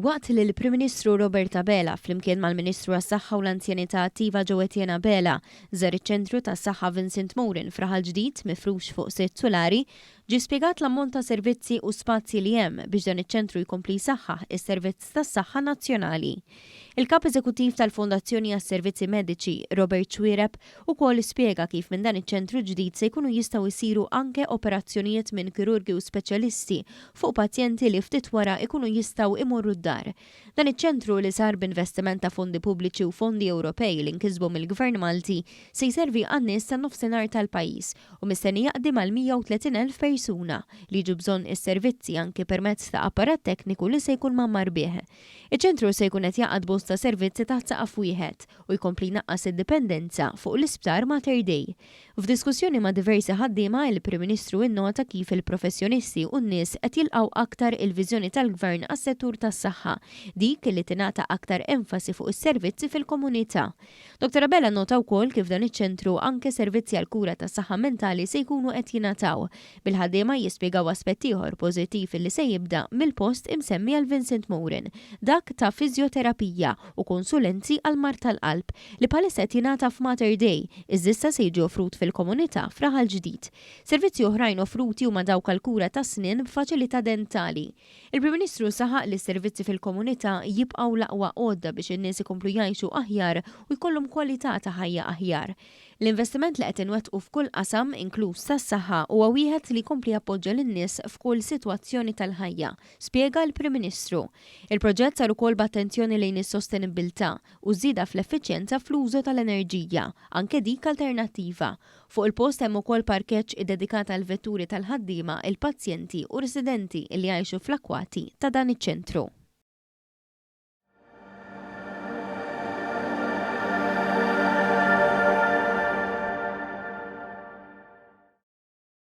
Waqt li l-Prim Ministru Roberta Bela flimkien mal-Ministru għas-Saħħa u l-Anzjanità Attiva Ġewwa Bela żar iċ-Ċentru tas-Saħħa Vincent Morin f'Raħal Ġdid mifrux fuq sitt solari, ġie spjegat l-ammont ta' servizzi u spazji li hemm biex dan iċ-ċentru jkompli jsaħħaħ is-servizz tas-saħħa nazzjonali. Il-Kap Eżekuttiv tal-Fondazzjoni għas-Servizzi Mediċi, Robert Xwiereb, ukoll spjega kif minn dan iċ-ċentru ġdid se jkunu jistgħu jsiru anke operazzjonijiet minn kirurgi u speċjalisti fuq pazjenti li ftit wara jkunu jistgħu imorru d-dar. Dan iċ-ċentru li sar b'investiment ta' fondi pubbliċi u fondi Ewropej li nkisbu mill-Gvern Malti se jservi għan-nies tan-nofsinhar tal-pajjiż u mistenni jaqdim għal 130,000 persuna li jiġu bżonn is-servizzi anke permezz ta' apparat tekniku li se jkun mammar bih. Iċ-ċentru se jkun qed jaqgħad bosta servizzi taħt saqaf wieħed u jkompli jnaqqas id-dipendenza fuq l-isptar Mater Dei. F'diskussjoni ma' diversi ħaddiema il-Prim Ministru innota kif il-professjonisti u n-nies qed jilqgħu aktar il-viżjoni tal-Gvern għas-settur tas-saħħa, dik li tingħata aktar enfasi fuq is-servizzi fil-komunità. Dr. Bela nota wkoll kif dan iċ-ċentru anke servizzi għal kura tas-saħħa mentali se jkunu qed jingħataw. Bil-ħaddiema jispjegaw aspett ieħor pożittiv li se jibda mill-post imsemmi għal Vincent Morin, dak ta' fiżjoterapija u konsulenzi għal mar tal-qalb li bħalissa qed jingħata f'Mater Dei iżda se jiġi offrut fil-komunità f'Raħal Ġdid. Servizzi oħrajn offruti huma dawk għall-kura tas-snien b'faċilità dentali. Il-Prim Ministru saħaq li s-servizzi fil-komunità jibqgħu l-aqwa għodda biex in-nies ikomplu jgħixu aħjar u jkollhom kwalità ta' ħajja aħjar. L-investiment li qed inwettqu f'kull qasam inkluż tas-saħħa huwa wieħed li jkompli jappoġġja lin-nies f'kull sitwazzjoni tal-ħajja, spjega l-Prim Ministru. Il-proġett sar ukoll b'attenzjoni lejn is-sostenibilità u żieda fl-effiċjenza fl-użu tal-enerġija, anke dik alternattiva. Fuq il-post hemm ukoll parkeġġ iddedikat għal vetturi tal-ħaddiema, il-pazjenti u residenti li jgħixu fl-akwati ta' dan iċ-ċentru.